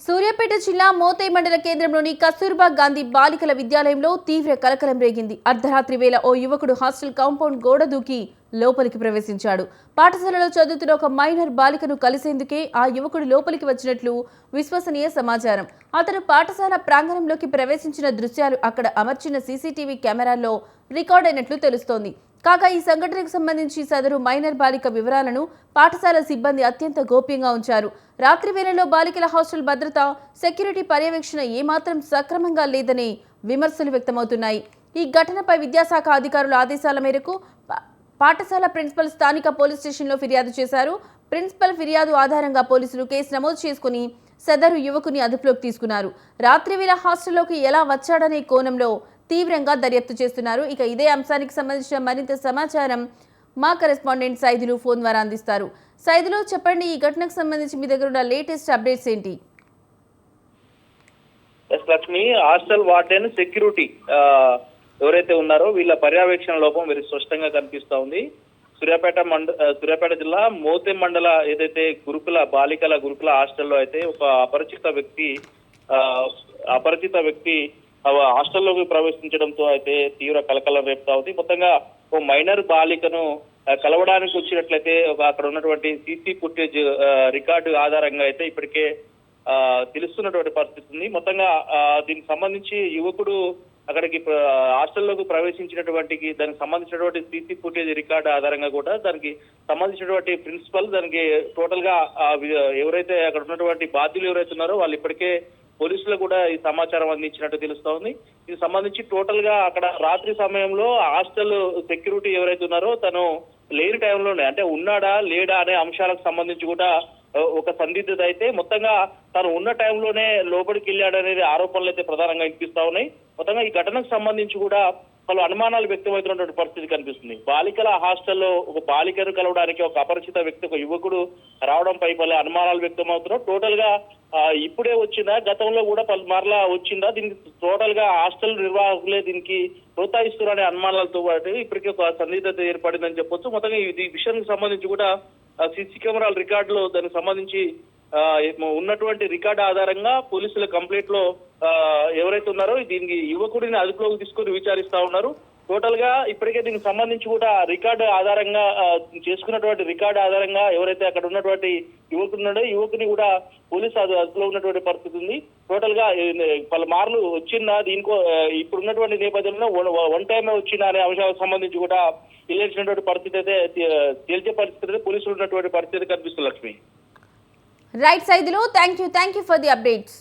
సూర్యాపేట జిల్లా మోతే మండల కేంద్రంలోని కస్తూర్బా గాంధీ బాలికల విద్యాలయంలో తీవ్ర కలకలం రేగింది. అర్ధరాత్రి వేళ ఓ యువకుడు హాస్టల్ కాంపౌండ్ గోడ దూకి లోపలికి ప్రవేశించాడు. పాఠశాలలో చదువుతున్న ఒక మైనర్ బాలికను కలిసేందుకే ఆ యువకుడు లోపలికి వచ్చినట్లు విశ్వసనీయ సమాచారం. అతను పాఠశాల ప్రాంగణంలోకి ప్రవేశించిన దృశ్యాలు అక్కడ అమర్చిన సీసీటీవీ కెమెరాల్లో రికార్డ్ అయినట్లు తెలుస్తోంది. కాగా ఈ సంఘటనకు సంబంధించి సదరు మైనర్ బాలిక వివరాలను పాఠశాల సిబ్బంది అత్యంత గోప్యంగా ఉంచారు. రాత్రి వేళలో బాలికల హాస్టల్ భద్రత, సెక్యూరిటీ పర్యవేక్షణ ఏమాత్రం సక్రమంగా లేదని విమర్శలు వ్యక్తమవుతున్నాయి. ఈ ఘటనపై విద్యాశాఖ అధికారుల ఆదేశాల మేరకు పాఠశాల ప్రిన్సిపల్ స్థానిక పోలీస్ స్టేషన్లో ఫిర్యాదు చేశారు. ప్రిన్సిపల్ ఫిర్యాదు ఆధారంగా పోలీసులు కేసు నమోదు చేసుకుని సదరు యువకుని అదుపులోకి తీసుకున్నారు. రాత్రి వేళ హాస్టల్లోకి ఎలా వచ్చాడనే కోణంలో తీవ్రంగా దర్యాప్తు చేస్తున్నారు. ఇక ఇదే అంశానికి సంబంధించిన మరింత సమాచారం మా కరెస్పాండెంట్ సైదులు ఫోన్ ద్వారా అందిస్తారు. సైదులు, చెప్పండి, ఈ ఘటనకు సంబంధించి మీ దగ్గర ఉన్న లేటెస్ట్ అప్డేట్స్ ఏంటి? లక్ష్మి, హాస్టల్ వార్డెన్ సెక్యూరిటీ ఎవరైతే ఉన్నారో వీళ్ళ పర్యవేక్షణ లోపం వీరి స్పష్టంగా కనిపిస్తా ఉంది. సూర్యాపేట జిల్లా మోతే మండల ఏదైతే బాలికల గురుకుల హాస్టల్లో అయితే ఒక అపరిచిత వ్యక్తి హాస్టల్లోకి ప్రవేశించడంతో అయితే తీవ్ర కలకలం రేపుతా ఉంది. మొత్తంగా ఓ మైనర్ బాలికను కలవడానికి వచ్చినట్లయితే అక్కడ ఉన్నటువంటి సీసీ ఫుటేజ్ రికార్డు ఆధారంగా అయితే ఇప్పటికే తెలుస్తున్నటువంటి పరిస్థితి ఉంది. మొత్తంగా దీనికి సంబంధించి యువకుడు అక్కడికి హాస్టల్లోకి ప్రవేశించినటువంటి దానికి సంబంధించినటువంటి సీసీ ఫుటేజ్ రికార్డు ఆధారంగా కూడా దానికి సంబంధించినటువంటి ప్రిన్సిపల్ దానికి టోటల్ గా ఎవరైతే అక్కడ ఉన్నటువంటి బాధ్యులు ఎవరైతే ఉన్నారో వాళ్ళు ఇప్పటికే పోలీసులు కూడా ఈ సమాచారం అందించినట్టు తెలుస్తా ఉంది. ఇది సంబంధించి టోటల్ గా అక్కడ రాత్రి సమయంలో హాస్టల్ సెక్యూరిటీ ఎవరైతే ఉన్నారో తను లేని టైంలోనే, అంటే ఉన్నాడా లేడా అనే అంశాలకు సంబంధించి కూడా ఒక సందిగ్ధత అయితే మొత్తంగా తను ఉన్న టైంలోనే లోపలికి వెళ్ళాడనేది ఆరోపణలు అయితే ప్రధానంగా వినిపిస్తా ఉన్నాయి. మొత్తంగా ఈ ఘటనకు సంబంధించి కూడా పలు అనుమానాలు వ్యక్తమవుతున్నటువంటి పరిస్థితి కనిపిస్తుంది. బాలికల హాస్టల్లో ఒక బాలికను కలవడానికి ఒక అపరిచిత వ్యక్తి, ఒక యువకుడు రావడంపై పలు అనుమానాలు వ్యక్తమవుతున్నాయి. టోటల్ గా ఇప్పుడే వచ్చిందా, గతంలో కూడా మరలా వచ్చిందా, దీనికి టోటల్ గా హాస్టల్ నిర్వాహకులే దీనికి ప్రోత్సహిస్తున్నారనే అనుమానాలతో పాటు ఇప్పటికే ఒక సందిగ్ధత ఏర్పడిందని చెప్పొచ్చు. మొత్తంగా ఈ విషయానికి సంబంధించి కూడా సీసీ కెమెరాల రికార్డులో దానికి సంబంధించి ఉన్నటువంటి రికార్డు ఆధారంగా పోలీసుల కంప్లైంట్ లో ఎవరైతే ఉన్నారో దీనికి యువకుడిని అదుపులోకి తీసుకొని విచారిస్తా ఉన్నారు. టోటల్ గా ఇప్పటికే దీనికి సంబంధించి కూడా రికార్డు ఆధారంగా చేసుకున్నటువంటి రికార్డు ఆధారంగా ఎవరైతే అక్కడ ఉన్నటువంటి యువకుడు ఉన్నాడో యువకుని కూడా పోలీసు అదుపులో ఉన్నటువంటి పరిస్థితి ఉంది. టోటల్ గా పలుమార్లు వచ్చిందా, దీనికో ఇప్పుడు ఉన్నటువంటి నేపథ్యంలో వన్ టైమే వచ్చిందా అనే అంశాలకు సంబంధించి కూడా తెలియాల్సినటువంటి పరిస్థితి అయితే తేల్చే పరిస్థితి అయితే పోలీసులు ఉన్నటువంటి పరిస్థితి కనిపిస్తుంది. Lakshmi, right Saidulu, thank you for the updates.